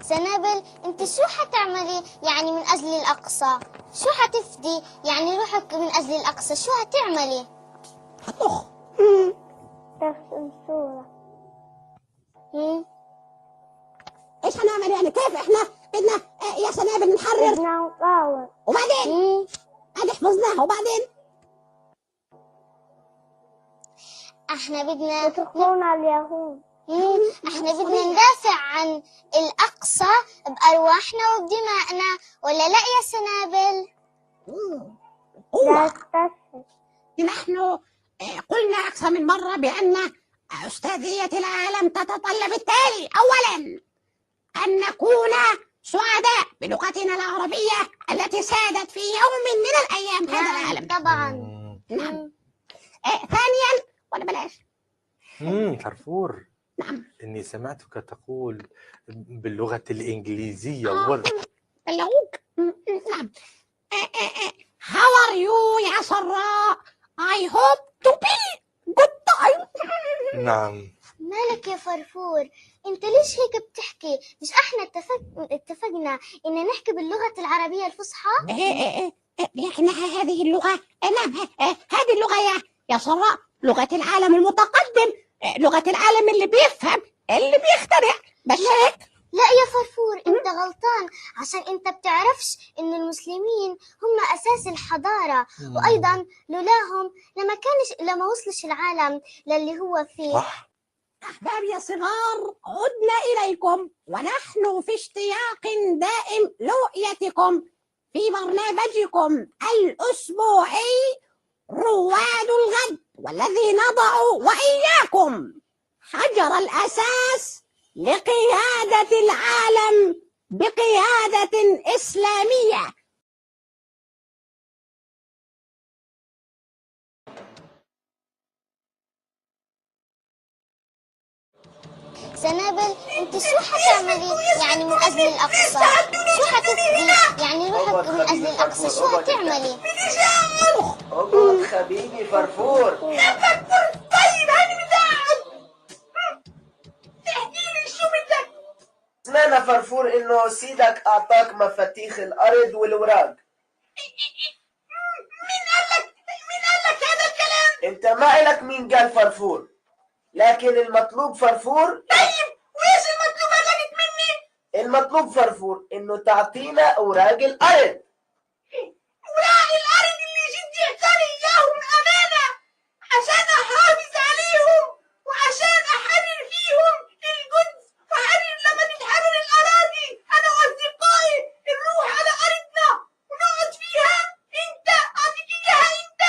سنابل، انت شو حتعملي يعني من اجل الاقصى؟ شو حتفدي يعني روحك من اجل الاقصى؟ شو هتعملي؟ هطخ. ترسم صورة. ايش هنعمل يعني؟ كيف احنا بدنا يا سنابل نحرر؟ بدنا نقاوم. وبعدين هذه حفظناها، وبعدين احنا بدنا يتركونا اليهود. احنا بدنا ندافع عن الاقصى بارواحنا وبدمائنا، ولا لا يا سنابل؟ لا تستسلم. نحن قلنا أكثر من مرة بأن أستاذية العالم تتطلب التالي: أولا أن نكون سعداء بلغتنا العربية التي سادت في يوم من الأيام هذا العالم. طبعا. نعم. ثانيا، ولا بلاش فرفور. نعم. إني سمعتك تقول باللغة الإنجليزية بلغوك. نعم. How are you يا سراء؟ I hope to be good time. نعم. مالك يا فرفور؟ انت ليش هيك بتحكي؟ مش احنا اتفقنا ان نحكي باللغة العربية الفصحى؟ لكن هذه اللغة، نعم، هذه اللغة يا سراء لغة العالم المتقدم، لغة العالم اللي بيفهم، اللي بيخترع. بس هيك لا يا فرفور، انت غلطان، عشان انت بتعرفش ان المسلمين هم اساس الحضارة، وايضا لولاهم لما وصلش العالم للي هو فيه. صح. أحبابي يا صغار، عدنا إليكم ونحن في اشتياق دائم لرؤيتكم في برنامجكم الأسبوعي رواد الغد، والذي نضع وإياكم حجر الأساس لقيادة العالم بقيادة إسلامية. سنابل، انت شو حتعملي يعني من اجل الاقصى؟ شو حتفدي يعني روحك من اجل الاقصى؟ شو هتعملي؟ اقعد خبيبي فرفور. يا فرفور، طيب هاني مزعج، تحكي لي شو بدك؟ سمعنا فرفور انه سيدك اعطاك مفاتيح الارض والوراق. مين قال لك هذا الكلام؟ انت ما إلك مين قال فرفور، لكن المطلوب فرفور. طيب وإيش المطلوب هلقت مني؟ المطلوب فرفور انه تعطينا اوراق الارض. أوراق الأرض اللي جدي اعطاني إياهم أمانة عشان أحافظ عليهم وعشان أحرر فيهم القدس، وأحرر لما تتحرر الأراضي أنا وأصدقائي نروح على أرضنا ونقعد فيها. أنت أعطيك إياها، أنت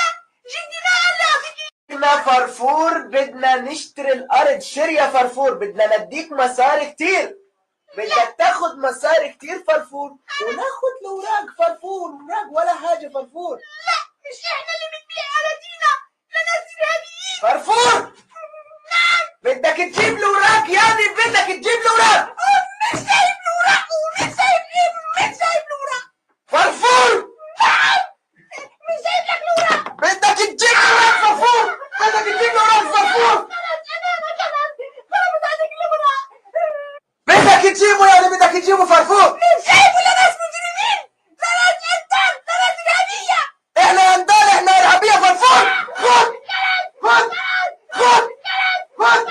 جدي ما قال لي أعطيك احنا فرفور بدنا نشتري الارض. شر يا فرفور، بدنا نديك مصاري كتير. بدك تاخد مصاري كتير فرفور، وناخد الاوراق فرفور. اوراق ولا حاجه فرفور. لا، مش إحنا اللي بنبيع أراضينا لناس إرهابيين. فرفور، بدك تجيب الاوراق، يعني بدك تجيب الاوراق. مش سايب الأوراق، ومش سايب إيه؟ مش سايب الأوراق. فرفور، مش سايب لك الأوراق. بدك تجيب الاوراق فرفور، بدك تجيب الاوراق فرفور. بدك تجيبه، يعني بدك تجيبه فرفور. مش سايبه لناس مجرمين، لناس أنتال، لناس إرهابية. احنا اندال، احنا ارهابيه فرفور. خد خد خد خد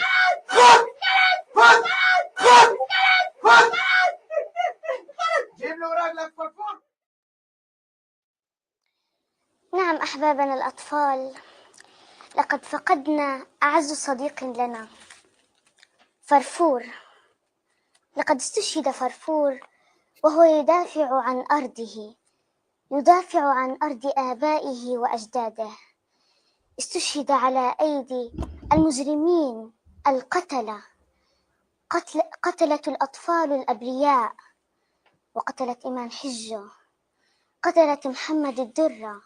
خد خد خد خد جيب الاوراق لك فرفور. نعم أحبابنا الأطفال، لقد فقدنا أعز صديق لنا، فرفور. لقد استشهد فرفور وهو يدافع عن أرضه، يدافع عن أرض آبائه وأجداده. استشهد على أيدي المجرمين القتلة، قتلت الأطفال الأبرياء، وقتلت إيمان حجة، قتلت محمد الدرة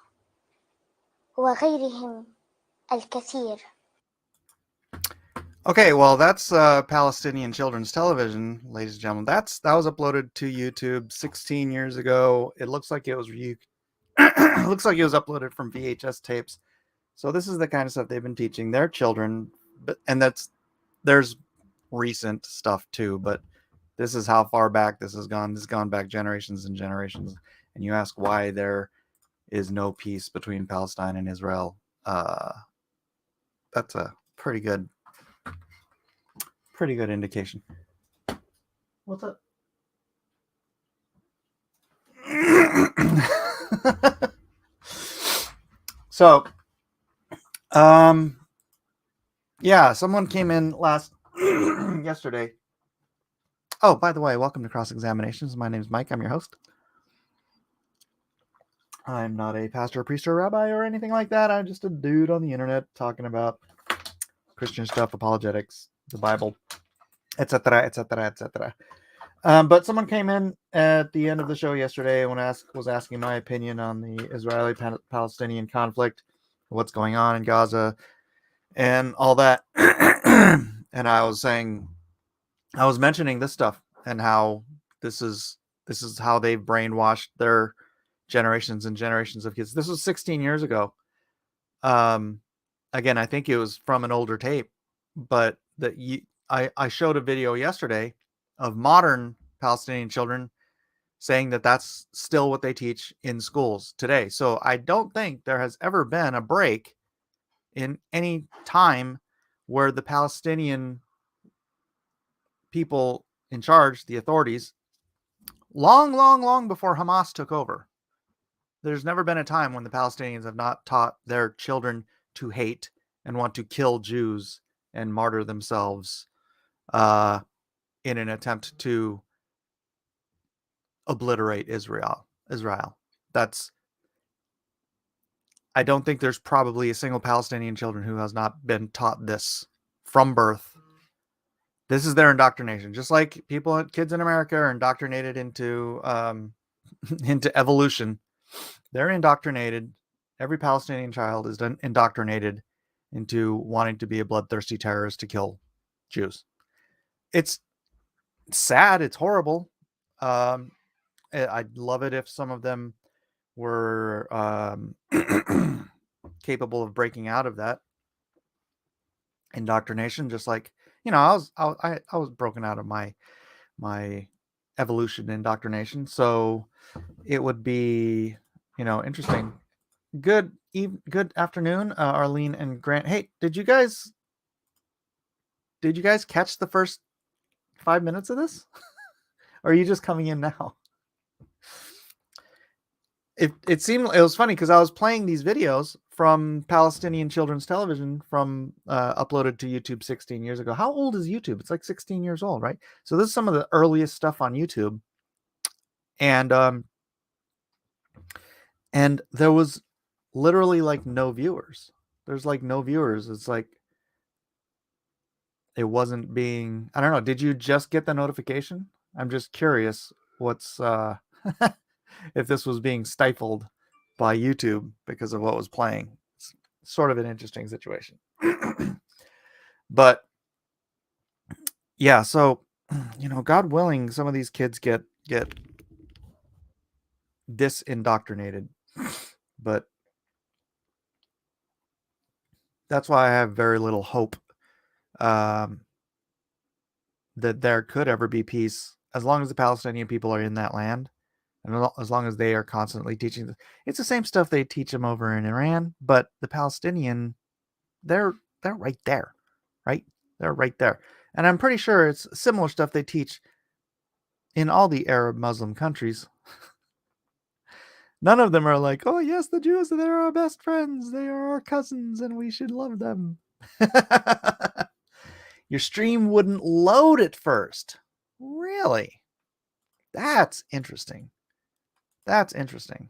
وغيرهم الكثير. Okay, well, that's Palestinian Children's Television, ladies and gentlemen. That was uploaded to YouTube 16 years ago. It looks like it was looks like it was uploaded from VHS tapes. So this is the kind of stuff they've been teaching their children, there's recent stuff too, but This is how far back this has gone. This has gone back generations and generations. And you ask why there is no peace between Palestine and Israel. That's a pretty good indication. What's up? So, yeah, someone came in yesterday. Oh, by the way, welcome to Cross Examinations. My name is Mike. I'm your host. I'm not a pastor, priest, or rabbi or anything like that. I'm just a dude on the internet talking about Christian stuff, apologetics, the Bible, etc., etc., etc. But someone came in at the end of the show yesterday and was asking my opinion on the Israeli-Palestinian conflict, what's going on in Gaza, and all that. And I was mentioning this stuff and how this is how they've brainwashed their generations and generations of kids. This was 16 years ago. Again, I think it was from an older tape, but I showed a video yesterday of modern Palestinian children saying that that's still what they teach in schools today. So I don't think there has ever been a break in any time where the Palestinian people in charge, the authorities, long before Hamas took over, there's never been a time when the Palestinians have not taught their children to hate and want to kill Jews and martyr themselves in an attempt to obliterate Israel. I don't think there's probably a single Palestinian children who has not been taught this from birth. This is their indoctrination, just like kids in America are indoctrinated into evolution. They're indoctrinated. Every Palestinian child is indoctrinated into wanting to be a bloodthirsty terrorist to kill Jews. It's sad. It's horrible. I'd love it if some of them were capable of breaking out of that indoctrination, just like, I was broken out of my evolution indoctrination, so it would be interesting. Good afternoon, Arlene and Grant. Hey, did you guys catch the first 5 minutes of this? Or are you just coming in now? It seemed, it was funny because I was playing these videos from Palestinian children's television from uploaded to YouTube 16 years ago. How old is YouTube? It's like 16 years old, right? So this is some of the earliest stuff on YouTube. And there was literally like no viewers. There's like no viewers. It's like it wasn't being, I don't know. Did you just get the notification? I'm just curious what's if this was being stifled by YouTube because of what was playing. It's sort of an interesting situation. But yeah, so God willing, some of these kids get disindoctrinated. But that's why I have very little hope that there could ever be peace as long as the Palestinian people are in that land. And as long as they are constantly teaching, it's the same stuff they teach them over in Iran, but the Palestinian, they're right there, right? They're right there. And I'm pretty sure it's similar stuff they teach in all the Arab Muslim countries. None of them are like, oh yes, the Jews, they're our best friends. They are our cousins and we should love them. Your stream wouldn't load at first. Really? That's interesting. That's interesting.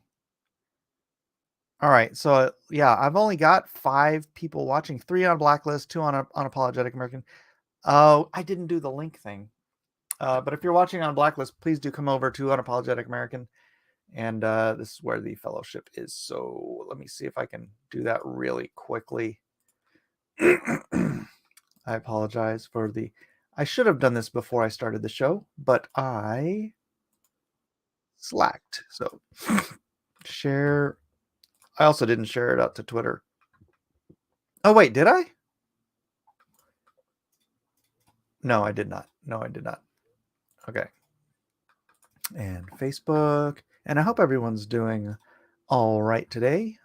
All right. So yeah, I've only got 5 people watching, 3 on Blacklist, 2 on Unapologetic American. Oh, I didn't do the link thing. But if you're watching on Blacklist, please do come over to Unapologetic American. And this is where the fellowship is. So let me see if I can do that really quickly. I apologize for I should have done this before I started the show, but I slacked. So share. I also didn't share it out to Twitter. Oh, wait, did I? No, I did not. Okay. And Facebook. And I hope everyone's doing all right today.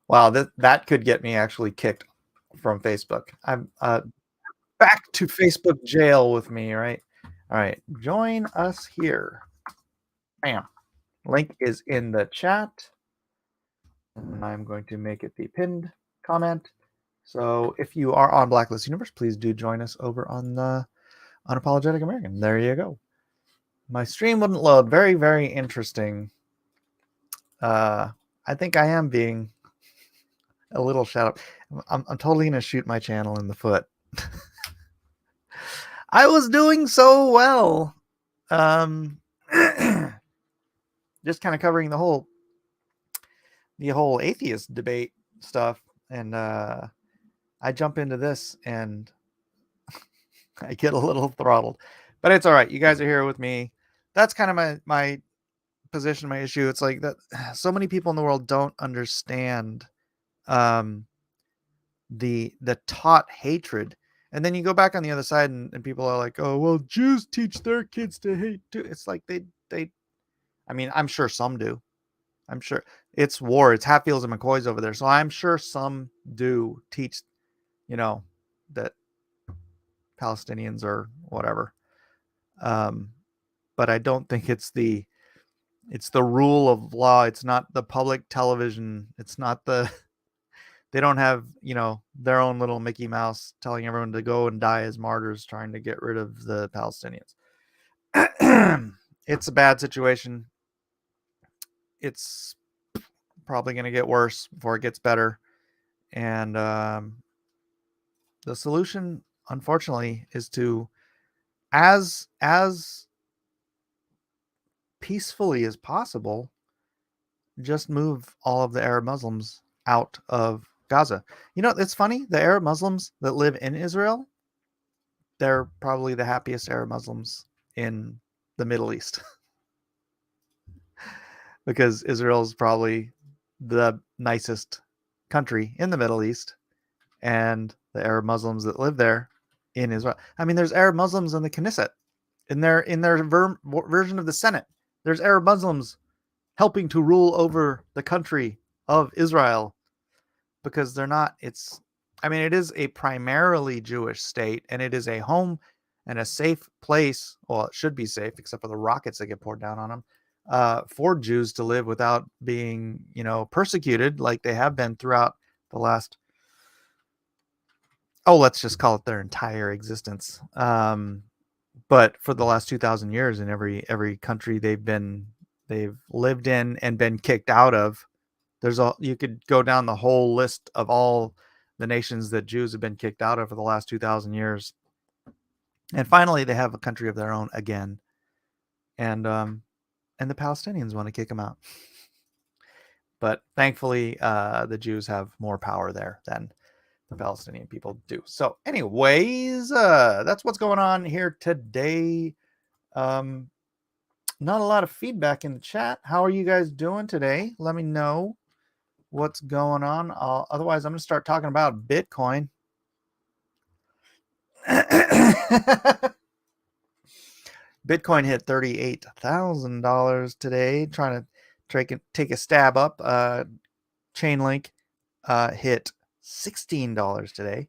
Wow, that could get me actually kicked from Facebook. I'm back to Facebook jail with me, right? All right, join us here. Bam. Link is in the chat. And I'm going to make it the pinned comment. So if you are on Blacklist Universe, please do join us over on the Unapologetic American. There you go. My stream wouldn't load. Very, very interesting. I think I am being a little shout out. I'm totally gonna shoot my channel in the foot. I was doing so well. Just kind of covering the whole atheist debate stuff, and I jump into this and I get a little throttled. But it's all right. You guys are here with me. That's kind of my position, my issue. It's like that so many people in the world don't understand the taught hatred. And then you go back on the other side and people are like, oh, well, Jews teach their kids to hate too. It's like they I mean, I'm sure some do. I'm sure it's war. It's Hatfields and McCoys over there. So I'm sure some do teach, that Palestinians or whatever. But I don't think it's the rule of law. It's not the public television. It's not they don't have, their own little Mickey Mouse telling everyone to go and die as martyrs trying to get rid of the Palestinians. It's a bad situation. It's probably going to get worse before it gets better. And the solution, unfortunately, is to, as peacefully as possible, just move all of the Arab Muslims out of Gaza. It's funny. The Arab Muslims that live in Israel, they're probably the happiest Arab Muslims in the Middle East. Because Israel is probably the nicest country in the Middle East. And the Arab Muslims that live there in Israel. I mean, there's Arab Muslims in the Knesset. In their version of the Senate, there's Arab Muslims helping to rule over the country of Israel. Because they're not, it is a primarily Jewish state, and it is a home and a safe place. Well, it should be safe, except for the rockets that get poured down on them, for Jews to live without being, persecuted like they have been throughout the last, let's just call it their entire existence. But for the last 2,000 years, in every country they've lived in and been kicked out of. You could go down the whole list of all the nations that Jews have been kicked out of for the last 2,000 years. And finally, they have a country of their own again. And the Palestinians want to kick them out. But thankfully, the Jews have more power there than the Palestinian people do. So anyways, that's what's going on here today. Not a lot of feedback in the chat. How are you guys doing today? Let me know what's going on. Otherwise, I'm going to start talking about Bitcoin. Bitcoin hit $38,000 today. Trying to take a stab up. Chainlink hit $16 today,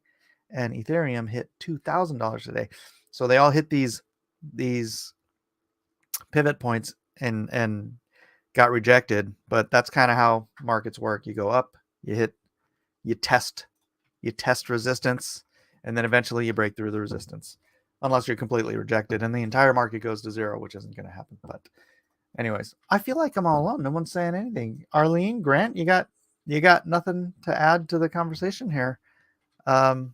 and Ethereum hit $2,000 today. So they all hit these pivot points and got rejected. But that's kind of how markets work. You go up, you test resistance, and then eventually you break through the resistance, unless you're completely rejected and the entire market goes to zero, which isn't going to happen. But anyways, I feel like I'm all alone. No one's saying anything. Arlene, Grant, you got nothing to add to the conversation here. I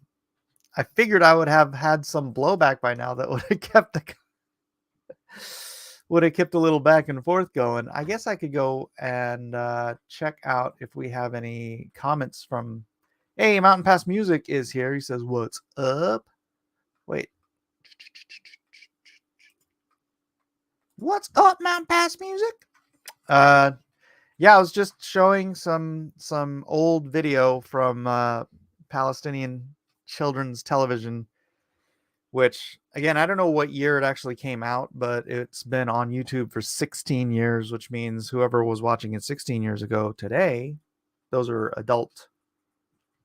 figured I would have had some blowback by now that would have kept a little back and forth going. I guess I could go and check out if we have any comments from. Hey, Mountain Pass Music is here. He says, "What's up?" Wait. What's up, Mountain Pass Music? Yeah, I was just showing some old video from Palestinian children's television which, again, I don't know what year it actually came out, but it's been on YouTube for 16 years, which means whoever was watching it 16 years ago today, those are adult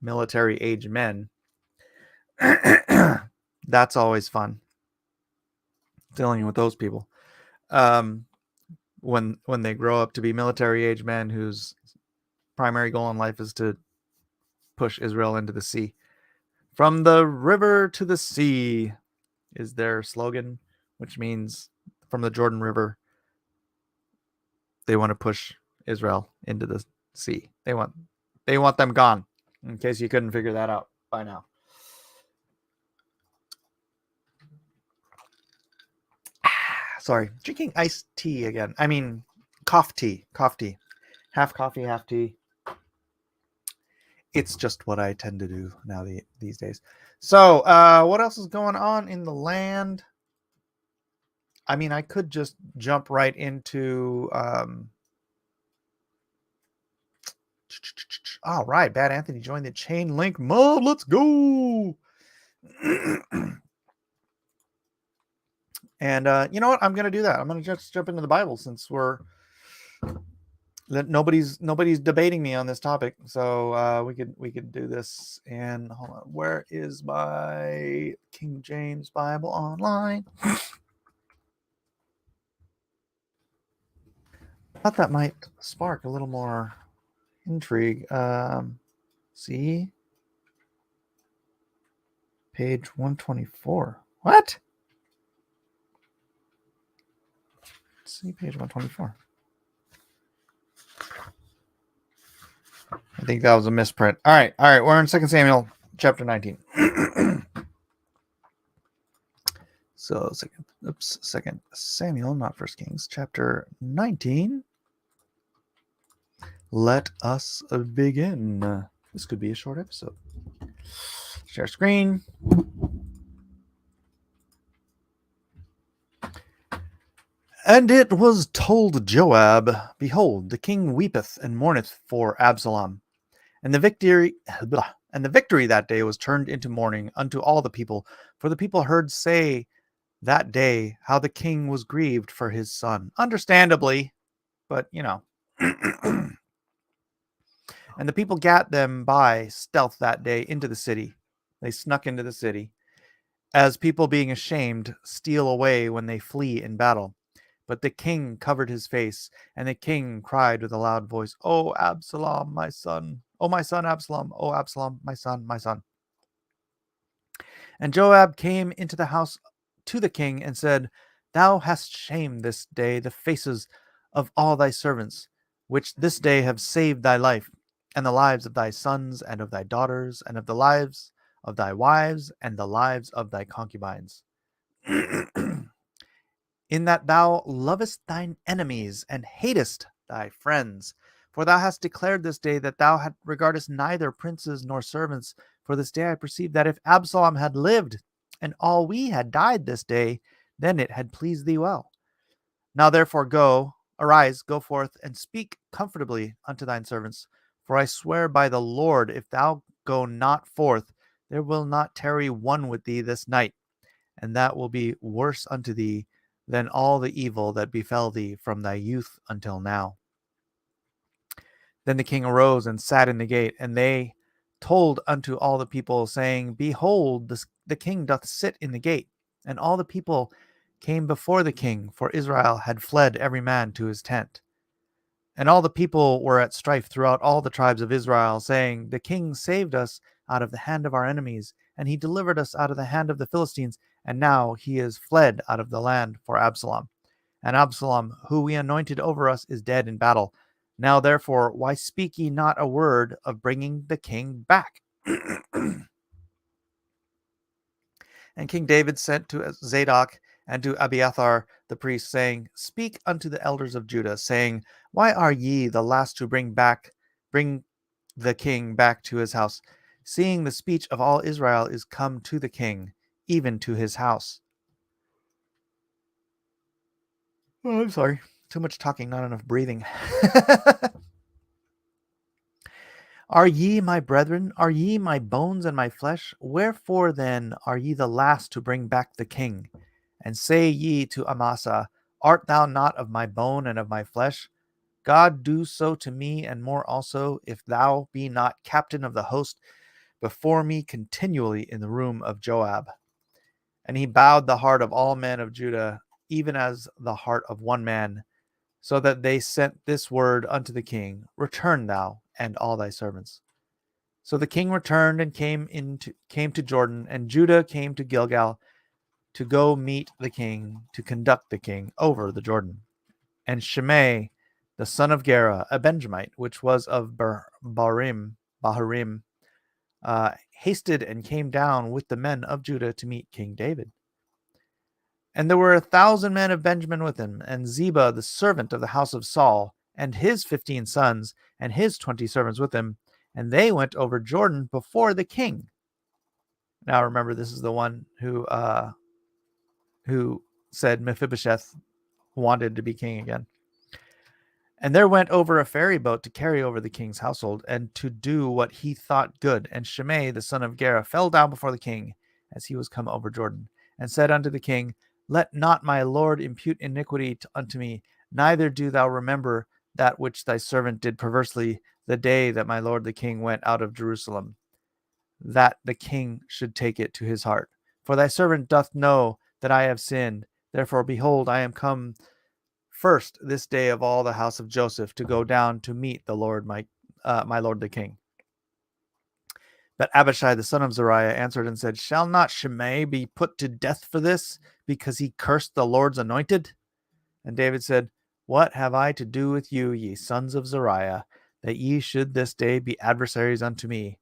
military age men. That's always fun, dealing with those people. When they grow up to be military age men whose primary goal in life is to push Israel into the sea. From the river to the sea is their slogan, which means from the Jordan River, they want to push Israel into the sea. They want them gone, in case you couldn't figure that out by now. Sorry, drinking iced tea again. I mean, coffee tea. Half coffee, half tea. It's just what I tend to do now these days. So, what else is going on in the land? I mean, I could just jump right into... all right, Bad Anthony joined the chain link mob. Let's go. And you know what? I'm going to do that. I'm going to just jump into the Bible since nobody's debating me on this topic. So we could do this. And hold on, where is my King James Bible online? I thought that might spark a little more intrigue. See, page 124. What? Let's see, page 124. I think that was a misprint. All right. We're in 2 Samuel chapter 19. So, Second Samuel, not First Kings, chapter 19. Let us begin. This could be a short episode. Share screen. And it was told Joab, behold, the king weepeth and mourneth for Absalom. And the victory that day was turned into mourning unto all the people, for the people heard say that day how the king was grieved for his son. Understandably, but you know. And the people gat them by stealth that day into the city. They snuck into the city, as people being ashamed steal away when they flee in battle. But the king covered his face, and the king cried with a loud voice, O Absalom, my son! O my son Absalom! O Absalom, my son, my son! And Joab came into the house to the king and said, Thou hast shamed this day the faces of all thy servants, which this day have saved thy life, and the lives of thy sons and of thy daughters, and of the lives of thy wives, and the lives of thy concubines. In that thou lovest thine enemies, and hatest thy friends. For thou hast declared this day that thou regardest neither princes nor servants. For this day I perceive that if Absalom had lived, and all we had died this day, then it had pleased thee well. Now therefore arise, go forth, and speak comfortably unto thine servants. For I swear by the Lord, if thou go not forth, there will not tarry one with thee this night, and that will be worse unto thee than all the evil that befell thee from thy youth until now. Then the king arose and sat in the gate, and they told unto all the people, saying, Behold, the king doth sit in the gate. And all the people came before the king, for Israel had fled every man to his tent. And all the people were at strife throughout all the tribes of Israel, saying, The king saved us out of the hand of our enemies, and he delivered us out of the hand of the Philistines, and now he is fled out of the land for Absalom. And Absalom, who we anointed over us, is dead in battle. Now therefore, why speak ye not a word of bringing the king back? And King David sent to Zadok and to Abiathar the priest, saying, Speak unto the elders of Judah, saying, Why are ye the last to bring the king back to his house, seeing the speech of all Israel is come to the king, even to his house? Oh, I'm sorry. Too much talking, not enough breathing. Are ye my brethren? Are ye my bones and my flesh? Wherefore then are ye the last to bring back the king? And say ye to Amasa, Art thou not of my bone and of my flesh? God do so to me, and more also, if thou be not captain of the host before me continually in the room of Joab. And he bowed the heart of all men of Judah, even as the heart of one man, so that they sent this word unto the king, Return thou and all thy servants. So the king returned and came to Jordan, and Judah came to Gilgal to go meet the king, to conduct the king over the Jordan. And Shimei, the son of Gera, a Benjamite, which was of Bahurim, hasted and came down with the men of Judah to meet King David. And there were 1,000 men of Benjamin with him, and Ziba, the servant of the house of Saul, and his 15 sons, and his 20 servants with him, and they went over Jordan before the king. Now remember, this is the one who said Mephibosheth wanted to be king again. And there went over a ferry boat to carry over the king's household, and to do what he thought good. And Shimei, the son of Gera, fell down before the king, as he was come over Jordan, and said unto the king, Let not my lord impute iniquity unto me, neither do thou remember that which thy servant did perversely the day that my lord the king went out of Jerusalem, that the king should take it to his heart. For thy servant doth know that I have sinned. Therefore, behold, I am come first this day of all the house of Joseph to go down to meet the Lord my lord the king. But Abishai the son of Zeruiah answered and said, Shall not Shimei be put to death for this, because he cursed the Lord's anointed? And David said, What have I to do with you, ye sons of Zeruiah, that ye should this day be adversaries unto me?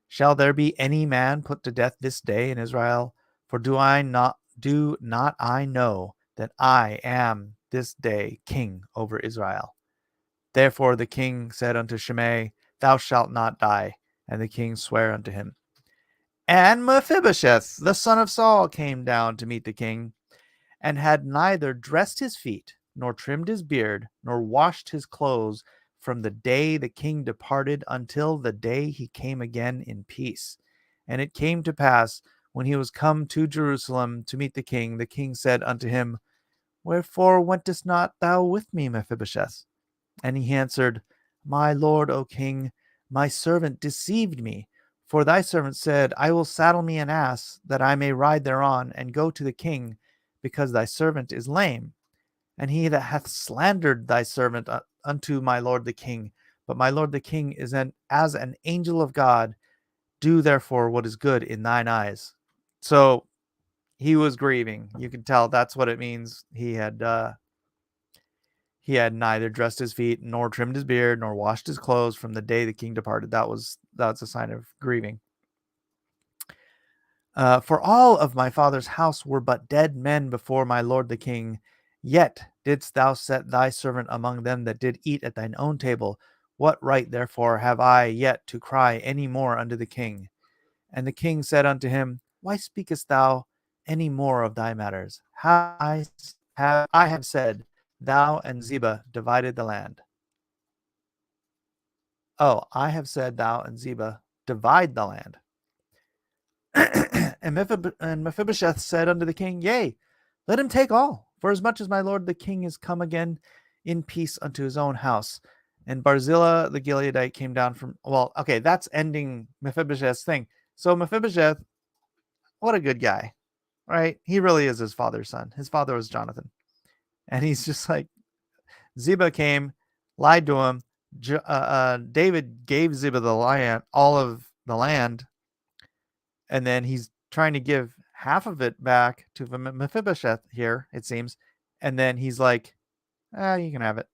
Shall there be any man put to death this day in Israel? For do not I know that I am this day king over Israel? Therefore the king said unto Shimei, Thou shalt not die. And the king sware unto him. And Mephibosheth, the son of Saul, came down to meet the king, and had neither dressed his feet, nor trimmed his beard, nor washed his clothes, from the day the king departed until the day he came again in peace. And it came to pass, when he was come to Jerusalem to meet the king said unto him, Wherefore wentest not thou with me, Mephibosheth? And he answered, My lord, O king, my servant deceived me. For thy servant said, I will saddle me an ass, that I may ride thereon, and go to the king, because thy servant is lame. And he that hath slandered thy servant unto my lord the king. But my lord the king is as an angel of God. Do therefore what is good in thine eyes. So he was grieving. You can tell that's what it means. He had neither dressed his feet, nor trimmed his beard, nor washed his clothes from the day the king departed. That's a sign of grieving. For all of my father's house were but dead men before my lord the king. Yet didst thou set thy servant among them that did eat at thine own table. What right therefore have I yet to cry any more unto the king? And the king said unto him, Why speakest thou any more of thy matters? I have said, Thou and Ziba divided the land. Oh, I have said, Thou and Ziba divide the land. And Mephibosheth said unto the king, Yea, let him take all, for as much as my lord the king is come again in peace unto his own house. And Barzillai the Gileadite came down from, that's ending Mephibosheth's thing. So Mephibosheth, what a good guy, right? He really is his father's son. His father was Jonathan. And he's just like, Ziba came, lied to him. David gave Ziba the land, all of the land, and then he's trying to give half of it back to Mephibosheth here, it seems. And then he's like, you can have it.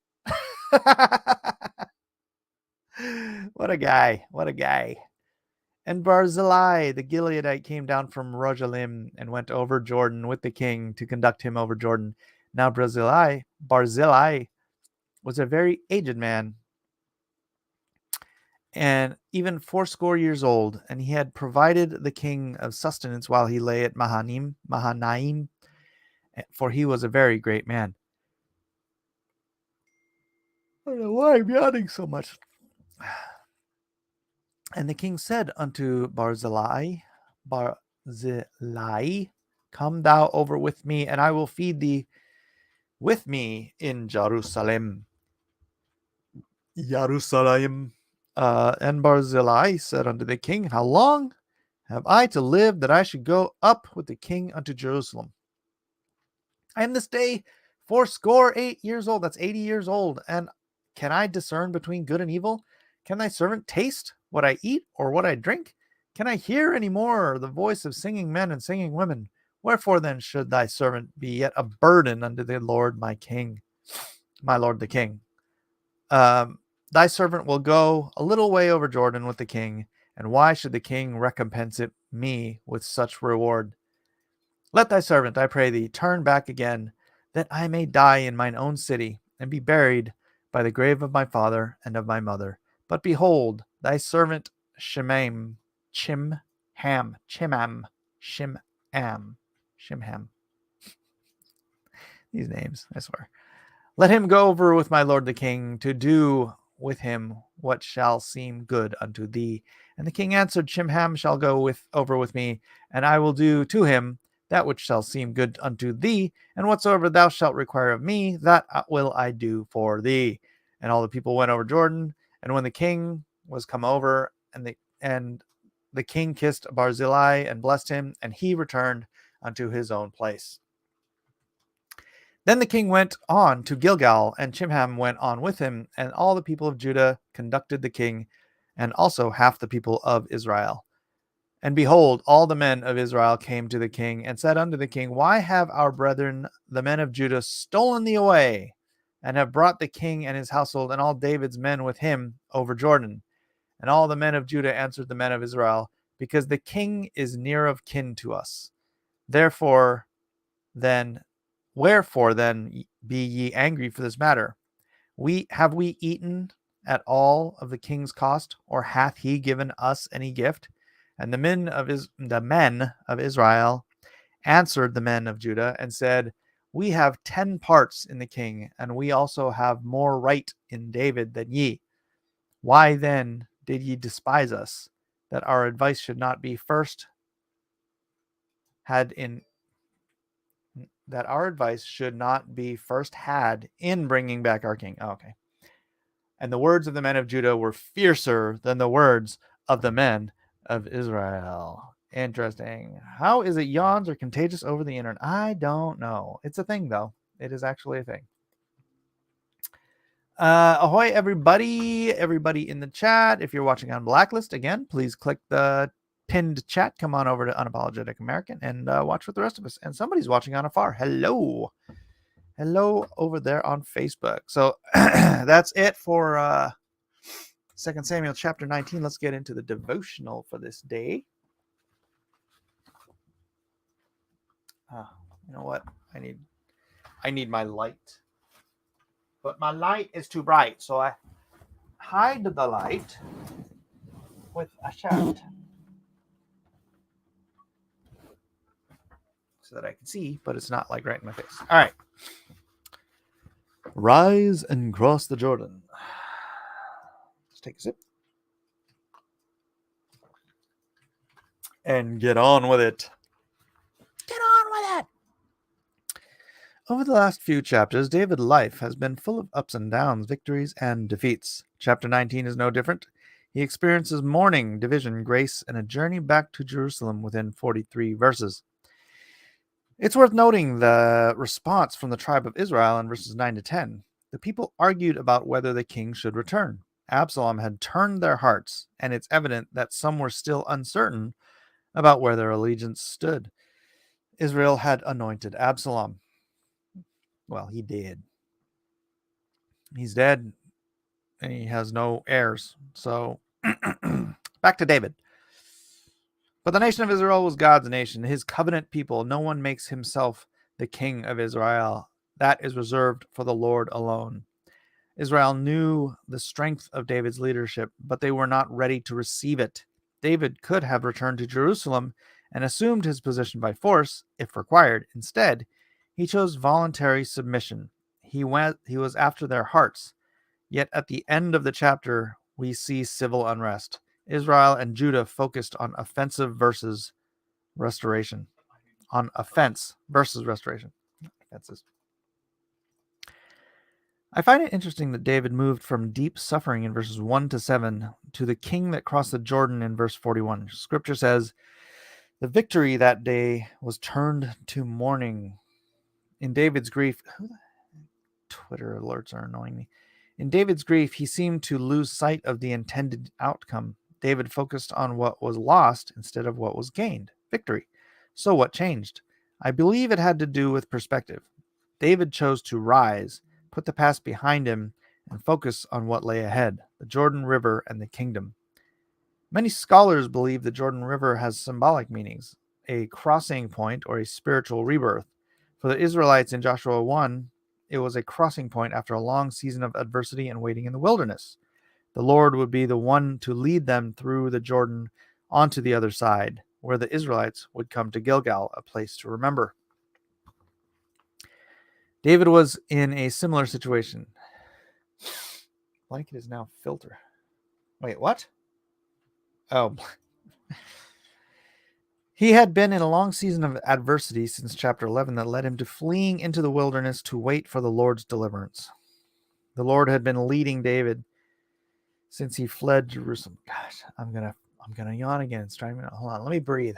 What a guy. What a guy. And Barzillai the Gileadite came down from Rojalim and went over Jordan with the king to conduct him over Jordan. Now Barzillai was a very aged man, and even 80 years old, and he had provided the king of sustenance while he lay at Mahanaim, for he was a very great man. I don't know why I'm yawning so much. And the king said unto Barzillai, come thou over with me, and I will feed thee with me in Jerusalem. And Barzillai said unto the king, how long have I to live that I should go up with the king unto Jerusalem? I am this day 8 years old. That's 80 years old. And can I discern between good and evil? Can thy servant taste what I eat or what I drink? Can I hear any more the voice of singing men and singing women? Wherefore then should thy servant be yet a burden unto the Lord my king, my lord the king? Thy servant will go a little way over Jordan with the king, and why should the king recompense it me with such reward? Let thy servant, I pray thee, turn back again, that I may die in mine own city, and be buried by the grave of my father and of my mother. But behold, thy servant Shimham, these names, I swear. Let him go over with my lord the king, to do with him what shall seem good unto thee. And the king answered, Shimham shall go over with me, and I will do to him that which shall seem good unto thee, and whatsoever thou shalt require of me, that will I do for thee. And all the people went over Jordan, and when the king was come over, and the king kissed Barzillai and blessed him, and he returned unto his own place. Then the king went on to Gilgal, and Chimham went on with him, and all the people of Judah conducted the king, and also half the people of Israel. And behold, all the men of Israel came to the king, and said unto the king, why have our brethren, the men of Judah, stolen thee away, and have brought the king and his household, and all David's men with him, over Jordan? And all the men of Judah answered the men of Israel, because the king is near of kin to us. Wherefore then be ye angry for this matter? Have we eaten at all of the king's cost, or hath he given us any gift? And the men of Israel answered the men of Judah and said, we have 10 parts in the king, and we also have more right in David than ye. Why then did ye despise us, that our advice should not be first had in bringing back our king? Oh, okay. And the words of the men of Judah were fiercer than the words of the men of Israel. Interesting. How is it yawns are contagious over the internet? I don't know. It's a thing, though. It is actually a thing. Ahoy, everybody. Everybody in the chat. If you're watching on Blacklist, again, please click the pinned chat. Come on over to Unapologetic American and watch with the rest of us. And somebody's watching on afar. Hello. Hello over there on Facebook. So that's it for 2 Samuel chapter 19. Let's get into the devotional for this day. You know what? I need my light. But my light is too bright, so I hide the light with a shirt so that I can see, but it's not like right in my face. All right. Rise and cross the Jordan. Let's take a sip. And get on with it. Get on with it. Over the last few chapters, David's life has been full of ups and downs, victories and defeats. Chapter 19 is no different. He experiences mourning, division, grace, and a journey back to Jerusalem within 43 verses. It's worth noting the response from the tribe of Israel in verses 9 to 10. The people argued about whether the king should return. Absalom had turned their hearts, and it's evident that some were still uncertain about where their allegiance stood. Israel had anointed Absalom. Well, he did. He's dead, and he has no heirs. So, back to David. But the nation of Israel was God's nation, his covenant people. No one makes himself the king of Israel. That is reserved for the Lord alone. Israel knew the strength of David's leadership, but they were not ready to receive it. David could have returned to Jerusalem and assumed his position by force, if required. Instead, he chose voluntary submission. He was after their hearts. Yet at the end of the chapter, we see civil unrest. Israel and Judah focused on offensive versus restoration. On offense versus restoration. Offenses. I find it interesting that David moved from deep suffering in verses 1 to 7 to the king that crossed the Jordan in verse 41. Scripture says, the victory that day was turned to mourning. In David's grief, Twitter alerts are annoying me. In David's grief, he seemed to lose sight of the intended outcome. David focused on what was lost instead of what was gained, victory. So what changed? I believe it had to do with perspective. David chose to rise, put the past behind him, and focus on what lay ahead, the Jordan River and the kingdom. Many scholars believe the Jordan River has symbolic meanings, a crossing point or a spiritual rebirth. For the Israelites in Joshua 1, it was a crossing point after a long season of adversity and waiting in the wilderness. The Lord would be the one to lead them through the Jordan onto the other side, where the Israelites would come to Gilgal, a place to remember. David was in a similar situation. Blanket is now filter. Wait, what? Oh. He had been in a long season of adversity since chapter 11 that led him to fleeing into the wilderness to wait for the Lord's deliverance. The Lord had been leading David since he fled Jerusalem. Gosh, I'm gonna yawn again. It's driving me. Hold on, let me breathe.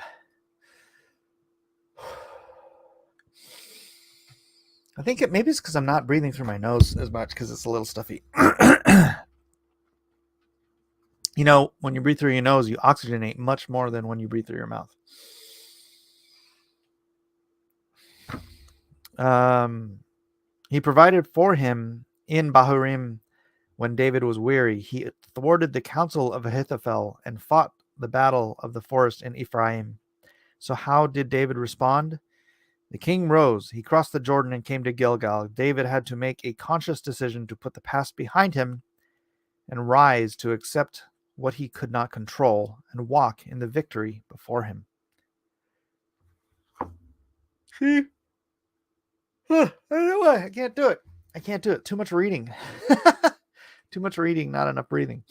I think maybe it's because I'm not breathing through my nose as much because it's a little stuffy. You know, when you breathe through your nose, you oxygenate much more than when you breathe through your mouth. He provided for him in Bahurim when David was weary. He thwarted the counsel of Ahithophel and fought the battle of the forest in Ephraim. So how did David respond? The king rose. He crossed the Jordan and came to Gilgal. David had to make a conscious decision to put the past behind him and rise to accept what he could not control and walk in the victory before him. See? I don't know why. I can't do it. Too much reading. Too much reading, not enough breathing.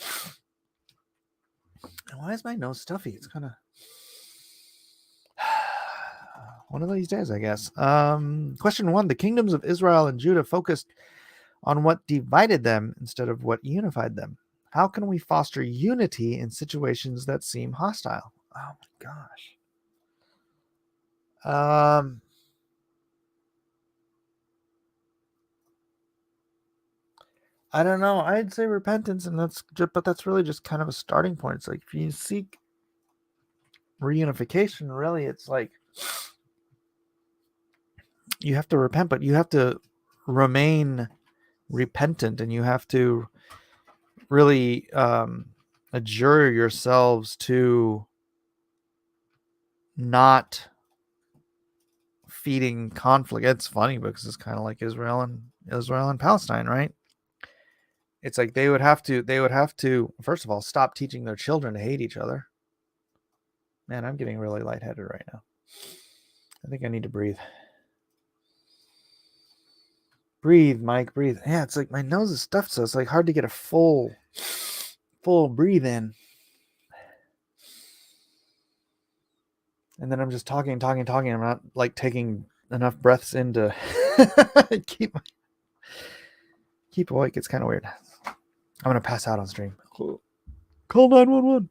And why is my nose stuffy? It's kind of one of these days, I guess. Question 1. The kingdoms of Israel and Judah focused on what divided them instead of what unified them. How can we foster unity in situations that seem hostile? Oh my gosh. I don't know. I'd say repentance, but that's really just kind of a starting point. It's like if you seek reunification, really, it's like you have to repent, but you have to remain repentant, and you have to really adjure yourselves to not feeding conflict. It's funny because it's kind of like Israel and Palestine, right? It's like they would have to first of all stop teaching their children to hate each other. Man, I'm getting really lightheaded right now. I think I need to breathe. Breathe, Mike, breathe. Yeah, it's like my nose is stuffed, so it's like hard to get a full breathe in. And then I'm just talking. I'm not like taking enough breaths in to keep awake. It's kind of weird. I'm going to pass out on stream. Call 911.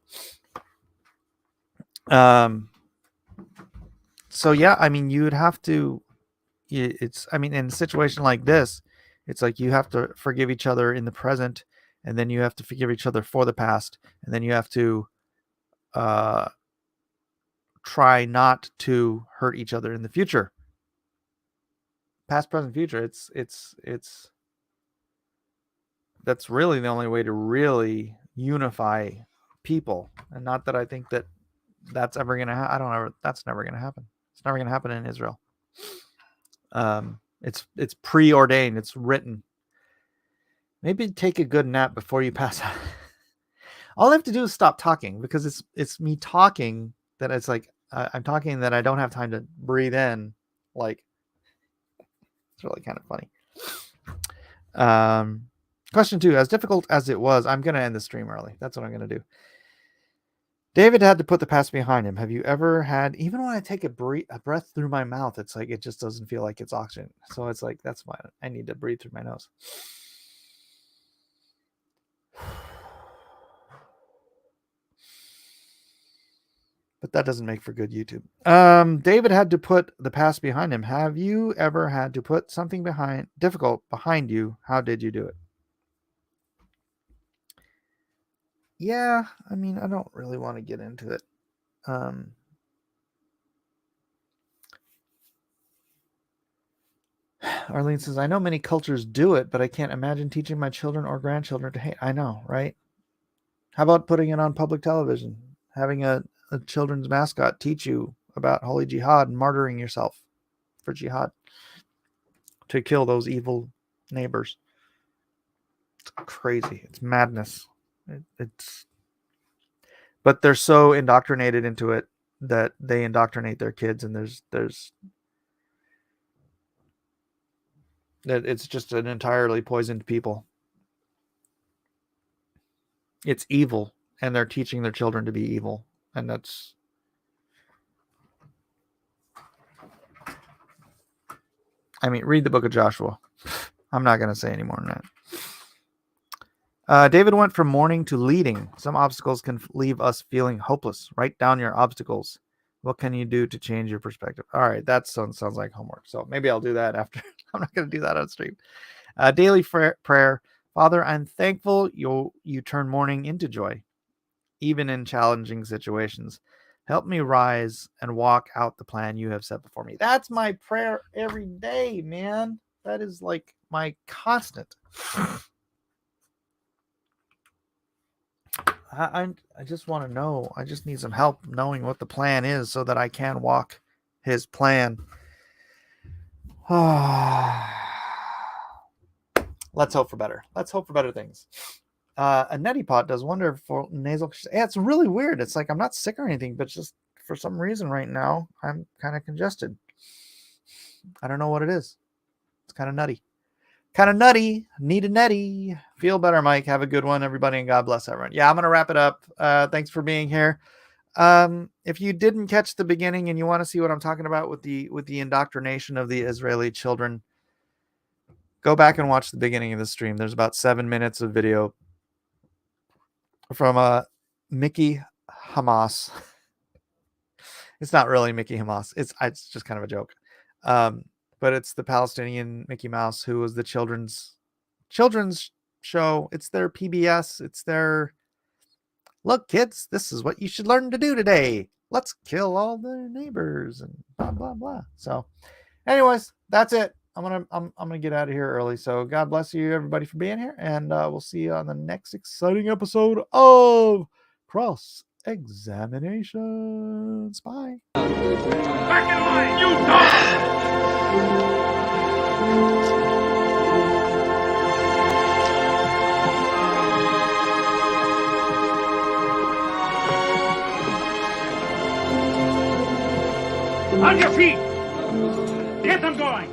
So yeah, I mean, you would have to, in a situation like this, it's like you have to forgive each other in the present, and then you have to forgive each other for the past, and then you have to try not to hurt each other in the future. Past, present, future. It's that's really the only way to really unify people. And not that I think that's ever going to happen. That's never going to happen. It's never going to happen in Israel. It's preordained. It's written. Maybe take a good nap before you pass out. All I have to do is stop talking, because it's me talking that it's like I'm talking that I don't have time to breathe in. Like, it's really kind of funny. Question 2, as difficult as it was, I'm going to end the stream early. That's what I'm going to do. David had to put the past behind him. Have you ever had, even when I take a breath through my mouth, it's like it just doesn't feel like it's oxygen. So it's like, that's why I need to breathe through my nose. But that doesn't make for good YouTube. David had to put the past behind him. Have you ever had to put something difficult behind you? How did you do it? Yeah, I mean, I don't really want to get into it. Arlene says, I know many cultures do it, but I can't imagine teaching my children or grandchildren to hate. I know, right? How about putting it on public television? Having a children's mascot teach you about holy jihad and martyring yourself for jihad to kill those evil neighbors. It's crazy. It's madness. But they're so indoctrinated into it that they indoctrinate their kids, and it's just an entirely poisoned people. It's evil, and they're teaching their children to be evil, and that's read the book of Joshua. I'm not going to say any more than that. David went from mourning to leading. Some obstacles can leave us feeling hopeless. Write down your obstacles. What can you do to change your perspective? All right, that sounds like homework. So maybe I'll do that after. I'm not going to do that on stream. Daily prayer. Father, I'm thankful you turn mourning into joy, even in challenging situations. Help me rise and walk out the plan you have set before me. That's my prayer every day, man. That is like my constant. I just want to know. I just need some help knowing what the plan is so that I can walk his plan. Let's hope for better. Let's hope for better things. A neti pot does wonderful nasal. Yeah, it's really weird. It's like I'm not sick or anything, but just for some reason right now, I'm kind of congested. I don't know what it is. It's kind of nutty. Kind of nutty. Need a neti. Feel better, Mike. Have a good one, everybody, and God bless everyone. Yeah, I'm going to wrap it up. Thanks for being here. If you didn't catch the beginning and you want to see what I'm talking about with the indoctrination of the Israeli children, go back and watch the beginning of the stream. There's about 7 minutes of video from Mickey Hamaus. It's not really Mickey Hamaus. It's just kind of a joke. But it's the Palestinian Mickey Mouse, who was the children's show. It's their PBS. It's their, look, kids, this is what you should learn to do today. Let's kill all the neighbors and blah, blah, blah. So anyways, that's it. I'm gonna get out of here early. So God bless you, everybody, for being here, and we'll see you on the next exciting episode of Cross Examinations. Bye. Back in line, you dog! On your feet! Get them going!